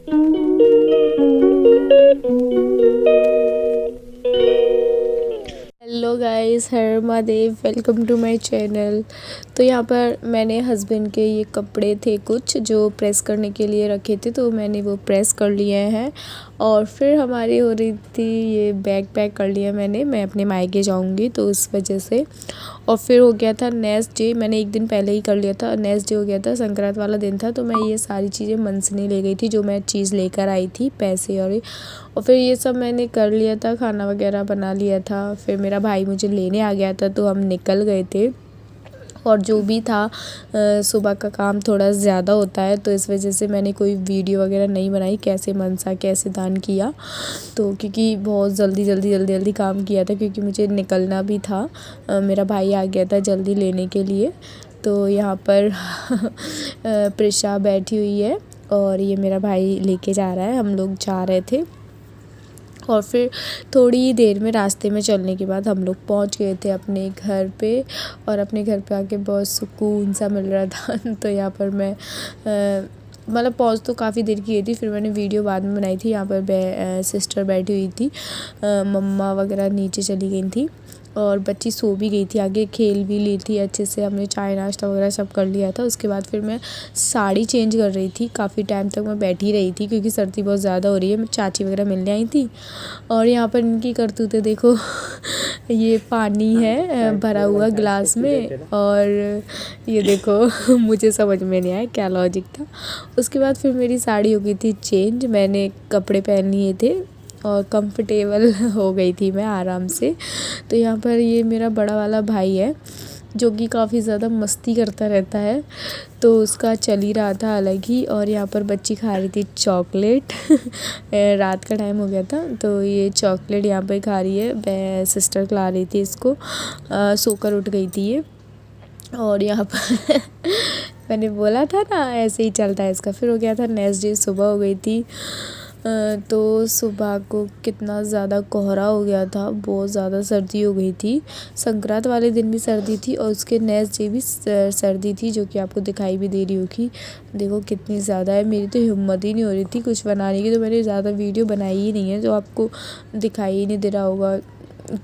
Hello guys, हर Mahadev, welcome to my channel. तो यहाँ पर मैंने हस्बैंड के ये कपड़े थे कुछ जो प्रेस करने के लिए रखे थे, तो मैंने वो प्रेस कर लिए हैं। और फिर हमारी हो रही थी ये बैग पैक कर लिया मैंने, मैं अपने मायके जाऊँगी तो उस वजह से। और फिर हो गया था नेक्स्ट डे, मैंने एक दिन पहले ही कर लिया था। नेक्स्ट डे हो गया था, संक्रांत वाला दिन था, तो मैं ये सारी चीज़ें मंसनी ले गई थी जो मैं चीज़ लेकर आई थी, पैसे और फिर ये सब मैंने कर लिया था, खाना वगैरह बना लिया था। फिर मेरा भाई मुझे लेने आ गया था तो हम निकल गए थे। और जो भी था सुबह का काम थोड़ा ज़्यादा होता है, तो इस वजह से मैंने कोई वीडियो वगैरह नहीं बनाई कैसे मनसा कैसे दान किया। तो क्योंकि बहुत जल्दी काम किया था, क्योंकि मुझे निकलना भी था। मेरा भाई आ गया था जल्दी लेने के लिए। तो यहाँ पर प्रिशा बैठी हुई है और ये मेरा भाई लेके जा रहा है, हम लोग जा रहे थे। और फिर थोड़ी ही देर में रास्ते में चलने के बाद हम लोग पहुंच गए थे अपने घर पे। और अपने घर पे आके बहुत सुकून सा मिल रहा था। तो यहाँ पर मैं मतलब पहुंच तो काफ़ी देर की गई थी, फिर मैंने वीडियो बाद में बनाई थी। यहाँ पर सिस्टर बैठी हुई थी, मम्मा वगैरह नीचे चली गई थी और बच्ची सो भी गई थी, आगे खेल भी ली थी अच्छे से। हमने चाय नाश्ता वगैरह सब कर लिया था। उसके बाद फिर मैं साड़ी चेंज कर रही थी, काफ़ी टाइम तक मैं बैठी रही थी क्योंकि सर्दी बहुत ज़्यादा हो रही है। चाची वगैरह मिलने आई थी और यहाँ पर इनकी करतूतें देखो। ये पानी है भरा हुआ ग्लास में, और ये देखो मुझे समझ में नहीं आया क्या लॉजिक था। उसके बाद फिर मेरी साड़ी हो गई थी चेंज, मैंने कपड़े पहन लिए थे और कंफर्टेबल हो गई थी मैं आराम से। तो यहाँ पर ये मेरा बड़ा वाला भाई है जो कि काफ़ी ज़्यादा मस्ती करता रहता है, तो उसका चल ही रहा था अलग ही। और यहाँ पर बच्ची खा रही थी चॉकलेट। रात का टाइम हो गया था तो ये चॉकलेट यहाँ पे खा रही है, सिस्टर खिला रही थी इसको। सोकर उठ गई थी ये। और यहाँ पर मैंने बोला था ना ऐसे ही चलता है इसका। फिर हो गया था नेक्स्ट डे, सुबह हो गई थी। तो सुबह को कितना ज़्यादा कोहरा हो गया था, बहुत ज़्यादा सर्दी हो गई थी। संक्रांत वाले दिन भी सर्दी थी और उसके नेक्स्ट डे भी सर्दी थी, जो कि आपको दिखाई भी दे रही होगी। देखो कितनी ज़्यादा है, मेरी तो हिम्मत ही नहीं हो रही थी कुछ बनाने की, तो मैंने ज़्यादा वीडियो बनाई ही नहीं है, जो आपको दिखाई ही नहीं दे रहा होगा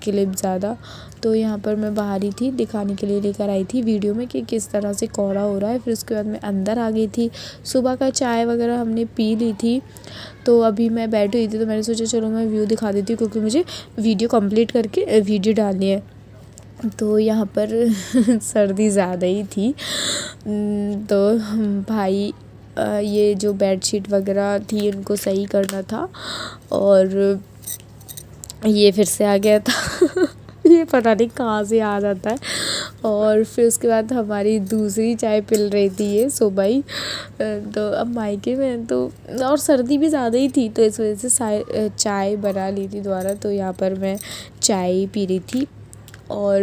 क्लिप ज़्यादा। तो यहाँ पर मैं बाहर ही थी, दिखाने के लिए लेकर आई थी वीडियो में कि किस तरह से कोहरा हो रहा है। फिर उसके बाद मैं अंदर आ गई थी, सुबह का चाय वगैरह हमने पी ली थी। तो अभी मैं बैठी हुई थी तो मैंने सोचा चलो मैं व्यू दिखा देती हूँ, क्योंकि मुझे वीडियो कंप्लीट करके वीडियो डालनी है। तो यहाँ पर सर्दी ज़्यादा ही थी। तो भाई ये जो बेडशीट वगैरह थी उनको सही करना था और ये फिर से आ गया था। ये पता नहीं कहाँ से आ जाता है। और फिर उसके बाद हमारी दूसरी चाय पिल रही थी ये सुबह ही। तो अब मायके में तो और सर्दी भी ज़्यादा ही थी, तो इस वजह से चाय बना ली थी दोबारा। तो यहाँ पर मैं चाय पी रही थी और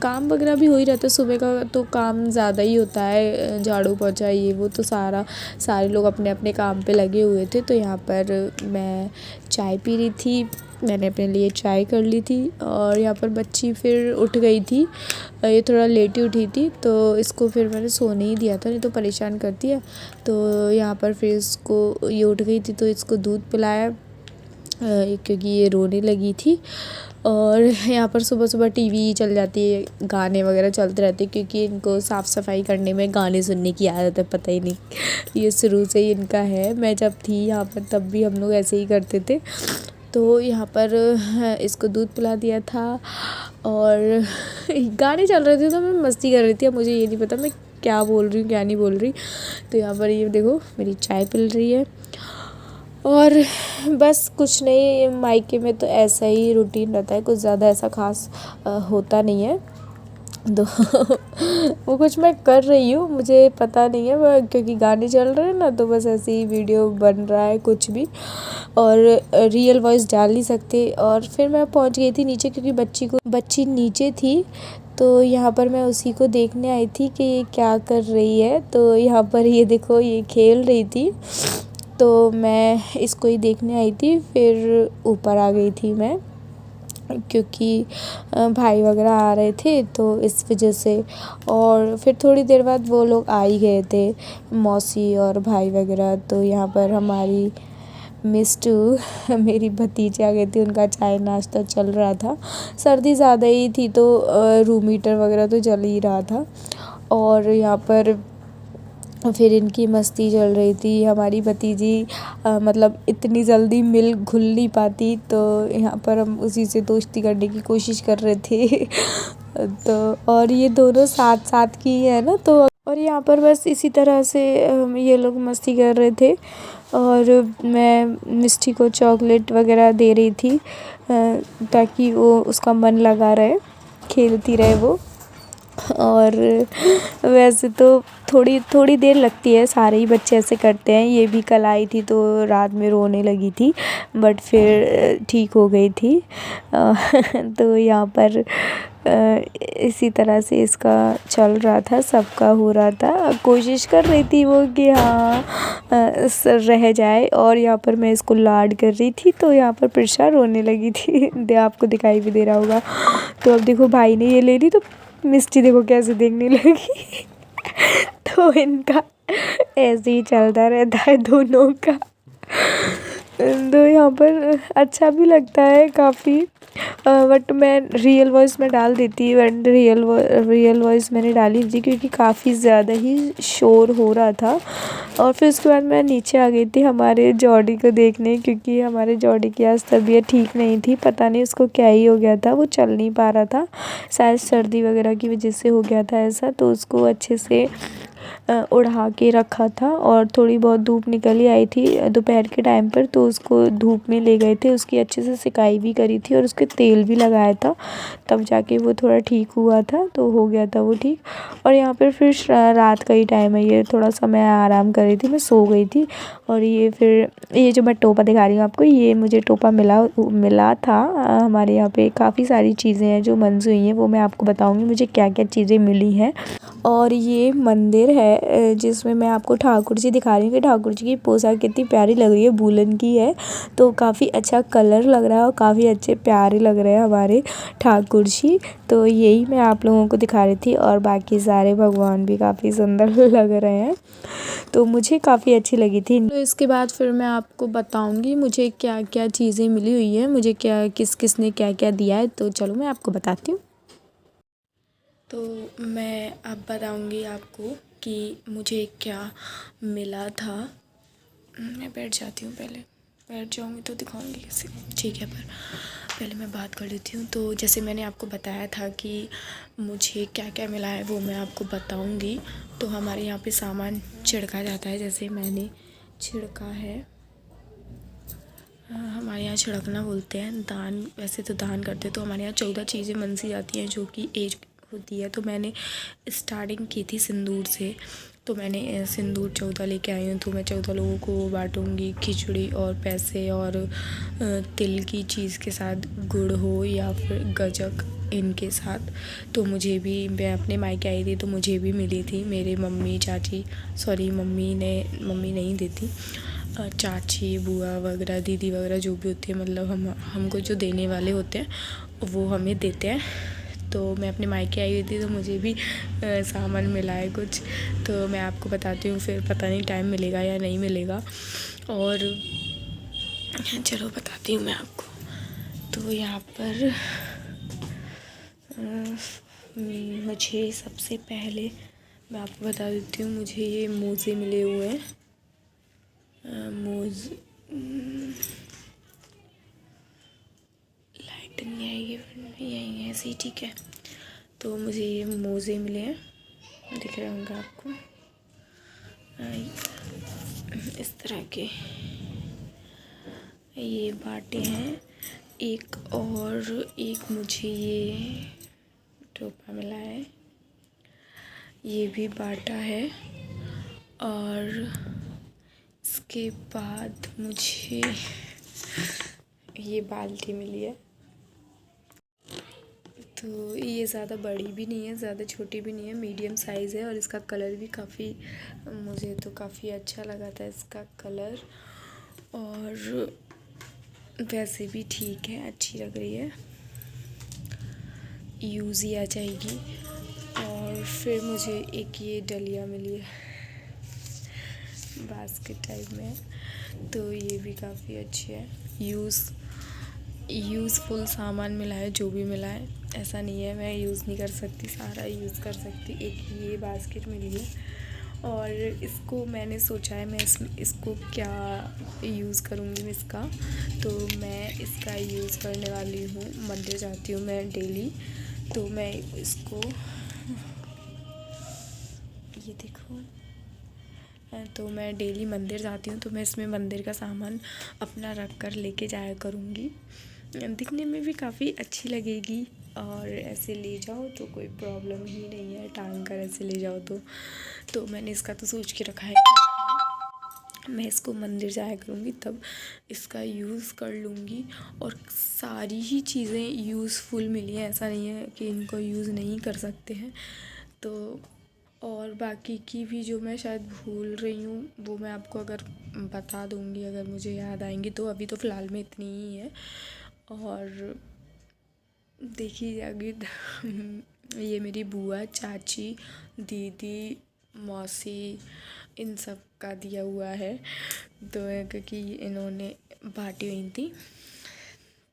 काम वगैरह भी हो ही रहता है, सुबह का तो काम ज़्यादा ही होता है, झाड़ू पोछा ये वो, तो सारे लोग अपने अपने काम पे लगे हुए थे। तो यहाँ पर मैं चाय पी रही थी, मैंने अपने लिए चाय कर ली थी। और यहाँ पर बच्ची फिर उठ गई थी, ये थोड़ा लेट ही उठी थी, तो इसको फिर मैंने सोने ही दिया था, नहीं तो परेशान करती है। तो यहाँ पर फिर इसको ये उठ गई थी तो इसको दूध पिलाया, क्योंकि ये रोने लगी थी। और यहाँ पर सुबह सुबह टीवी चल जाती है, गाने वगैरह चलते रहते हैं, क्योंकि इनको साफ़ सफाई करने में गाने सुनने की आदत है, पता ही नहीं ये शुरू से ही इनका है। मैं जब थी यहाँ पर तब भी हम लोग ऐसे ही करते थे। तो यहाँ पर इसको दूध पिला दिया था और गाने चल रहे थे तो मैं मस्ती कर रही थी। अब मुझे ये नहीं पता मैं क्या बोल रही हूँ क्या नहीं बोल रही। तो यहाँ पर ये देखो मेरी चाय पिल रही है। और बस कुछ नहीं, मायके में तो ऐसा ही रूटीन रहता है, कुछ ज़्यादा ऐसा ख़ास होता नहीं है। तो वो कुछ मैं कर रही हूँ मुझे पता नहीं है, क्योंकि गाने चल रहे हैं ना, तो बस ऐसे ही वीडियो बन रहा है कुछ भी, और रियल वॉइस डाल नहीं सकते। और फिर मैं पहुँच गई थी नीचे, क्योंकि बच्ची नीचे थी, तो यहाँ पर मैं उसी को देखने आई थी कि ये क्या कर रही है। तो यहाँ पर ये देखो ये खेल रही थी, तो मैं इसको ही देखने आई थी। फिर ऊपर आ गई थी मैं, क्योंकि भाई वगैरह आ रहे थे तो इस वजह से। और फिर थोड़ी देर बाद वो लोग आ ही गए थे, मौसी और भाई वगैरह। तो यहाँ पर हमारी मिस्टू मेरी भतीजी आ गई थी, उनका चाय नाश्ता चल रहा था। सर्दी ज़्यादा ही थी तो रूम हीटर वगैरह तो जल ही रहा था। और यहाँ पर फिर इनकी मस्ती चल रही थी। हमारी भतीजी मतलब इतनी जल्दी मिल घुल नहीं पाती, तो यहाँ पर हम उसी से दोस्ती करने की कोशिश कर रहे थे। तो और ये दोनों साथ साथ की है ना, तो और यहाँ पर बस इसी तरह से ये लोग मस्ती कर रहे थे। और मैं मिष्टी को चॉकलेट वगैरह दे रही थी ताकि वो उसका मन लगा रहे, खेलती रहे वो। और वैसे तो थोड़ी थोड़ी देर लगती है, सारे ही बच्चे ऐसे करते हैं। ये भी कल आई थी तो रात में रोने लगी थी, बट फिर ठीक हो गई थी। तो यहाँ पर इसी तरह से इसका चल रहा था, सबका हो रहा था। कोशिश कर रही थी वो कि हाँ रह जाए। और यहाँ पर मैं इसको लाड कर रही थी, तो यहाँ पर प्रिशा रोने लगी थी। आपको दिखाई भी दे रहा होगा। तो अब देखो भाई ने ये ले ली तो मिष्टी देखो कैसे देखने लगी। तो इनका ऐसे ही चलता रहता है दोनों का। तो यहाँ पर अच्छा भी लगता है काफ़ी। बट मैं रियल वॉइस में डाल देती, बट रियल वॉइस मैंने डाली थी क्योंकि काफ़ी ज़्यादा ही शोर हो रहा था। और फिर उसके बाद मैं नीचे आ गई थी हमारे जॉडी को देखने, क्योंकि हमारे जॉडी की आज तबीयत ठीक नहीं थी। पता नहीं उसको क्या ही हो गया था, वो चल नहीं पा रहा था, शायद सर्दी वगैरह की वजह से हो गया था ऐसा। तो उसको अच्छे से उड़ा के रखा था। और थोड़ी बहुत धूप निकली आई थी दोपहर के टाइम पर, तो उसको धूप में ले गए थे, उसकी अच्छे से सिकाई भी करी थी और उसके तेल भी लगाया था, तब जाके वो थोड़ा ठीक हुआ था, तो हो गया था वो ठीक। और यहाँ पर फिर रात का ही टाइम है, ये थोड़ा सा मैं आराम कर रही थी, मैं सो गई थी। और ये फिर ये जो मैं टोपा दिखा रही हूँ आपको, ये मुझे टोपा मिला था। हमारे यहाँ पे काफ़ी सारी चीज़ें हैं जो मंज़ूर हुई हैं, वो मैं आपको बताऊँगी मुझे क्या क्या चीज़ें मिली हैं। और ये मंदिर है जिसमें मैं आपको ठाकुर जी दिखा रही हूँ कि ठाकुर जी की पोशाक कितनी प्यारी लग रही है, वूलन की है, तो काफ़ी अच्छा कलर लग रहा है और काफ़ी अच्छे प्यारे लग रहे हैं हमारे ठाकुर जी। तो यही मैं आप लोगों को दिखा रही थी। और बाकी सारे भगवान भी काफ़ी सुंदर लग रहे हैं, तो मुझे काफ़ी अच्छी लगी थी। तो इसके बाद फिर मैं आपको बताऊँगी मुझे क्या क्या चीज़ें मिली हुई हैं, मुझे क्या किस ने क्या क्या दिया है। तो चलो मैं आपको बताती हूँ। तो मैं अब बताऊंगी आपको कि मुझे क्या मिला था। मैं बैठ जाती हूँ, पहले बैठ जाऊँगी तो दिखाऊंगी कैसे, ठीक है। पर पहले मैं बात कर लेती हूँ। तो जैसे मैंने आपको बताया था कि मुझे क्या क्या मिला है वो मैं आपको बताऊंगी। तो हमारे यहाँ पे सामान छिड़का जाता है, जैसे मैंने छिड़का है। हमारे यहाँ छिड़कना बोलते हैं, दान वैसे तो दान करते, तो हमारे यहाँ 14 चीज़ें मनसी जाती हैं जो कि एज होती है। तो मैंने स्टार्टिंग की थी सिंदूर से, तो मैंने सिंदूर 14 लेके आई हूँ। तो मैं 14 लोगों को बांटूँगी, खिचड़ी और पैसे और तिल की चीज़ के साथ, गुड़ हो या फिर गजक इनके साथ। तो मुझे भी, मैं अपने मायके आई थी तो मुझे भी मिली थी। मेरे मम्मी चाची, सॉरी मम्मी नहीं देती, चाची बुआ वगैरह दीदी वगैरह जो भी होती है, मतलब हमको जो देने वाले होते हैं वो हमें देते हैं। तो मैं अपने मायके आई हुई थी तो मुझे भी सामान मिला है कुछ, तो मैं आपको बताती हूँ। फिर पता नहीं टाइम मिलेगा या नहीं मिलेगा, और चलो बताती हूँ मैं आपको। तो यहाँ पर मुझे सबसे पहले मैं आपको बता देती हूँ, मुझे ये मोज़े मिले हुए हैं। लाइट नहीं आएगी, यही है ऐसे ही, ठीक है। तो मुझे ये मोज़े मिले हैं, दिख रहे होंगे आपको, इस तरह के ये बाटे हैं। एक मुझे ये टोपा मिला है, ये भी बाटा है। और इसके बाद मुझे ये बाल्टी मिली है। तो ये ज़्यादा बड़ी भी नहीं है, ज़्यादा छोटी भी नहीं है, मीडियम साइज़ है। और इसका कलर भी काफ़ी, मुझे तो काफ़ी अच्छा लगा था इसका कलर, और वैसे भी ठीक है, अच्छी लग रही है। यूज़ ही आ जाएगी। और फिर मुझे एक ये डलिया मिली है बास्केट टाइप में, तो ये भी काफ़ी अच्छी है। यूज़फुल सामान मिला है, जो भी मिला है, ऐसा नहीं है मैं यूज़ नहीं कर सकती, सारा यूज़ कर सकती। एक ये बास्केट मिली है और इसको मैंने सोचा है मैं इसको क्या यूज़ करूँगी मैं इसका, तो मैं इसका यूज़ करने वाली हूँ। मंदिर जाती हूँ मैं डेली, तो मैं इसको, ये देखो, तो मैं डेली मंदिर जाती हूँ, तो मैं इसमें मंदिर का सामान अपना रख कर लेके जाया करूँगी। दिखने में भी काफ़ी अच्छी लगेगी और ऐसे ले जाओ तो कोई प्रॉब्लम ही नहीं है, टांग कर ऐसे ले जाओ तो मैंने इसका तो सोच के रखा है कि मैं इसको मंदिर जाया करूँगी तब इसका यूज़ कर लूँगी। और सारी ही चीज़ें यूज़फुल मिली हैं, ऐसा नहीं है कि इनको यूज़ नहीं कर सकते हैं। तो और बाकी की भी जो मैं शायद भूल रही हूँ वो मैं आपको अगर बता दूँगी, अगर मुझे याद आएंगी तो। अभी तो फ़िलहाल में इतनी ही है। और देखी जाएगी ये मेरी बुआ, चाची, दीदी, मौसी, इन सब का दिया हुआ है, तो क्योंकि इन्होंने बांटी हुई थी,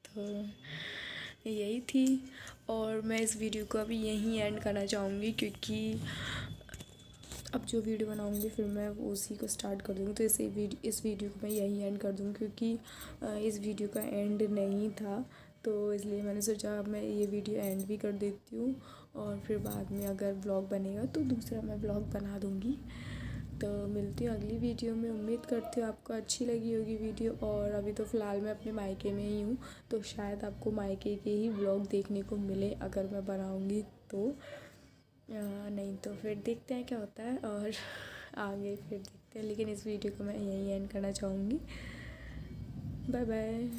तो यही थी। और मैं इस वीडियो को अभी यहीं एंड करना चाहूँगी, क्योंकि अब जो वीडियो बनाऊँगी फिर मैं उसी को स्टार्ट कर दूँगी, तो इस वीडियो को मैं यहीं एंड कर दूँगी, क्योंकि इस वीडियो का एंड नहीं था, तो इसलिए मैंने सोचा अब मैं ये वीडियो एंड भी कर देती हूँ और फिर बाद में अगर ब्लॉग बनेगा तो दूसरा मैं ब्लॉग बना दूँगी। तो मिलती हूँ अगली वीडियो में। उम्मीद करती हूँ आपको अच्छी लगी होगी वीडियो। और अभी तो फ़िलहाल मैं अपने मायके में ही हूँ, तो शायद आपको मायके के ही ब्लॉग देखने को मिले अगर मैं बनाऊँगी तो। नहीं तो फिर देखते हैं क्या होता है और आगे फिर देखते हैं। लेकिन इस वीडियो को मैं यहीं एंड करना चाहूँगी। Bye bye.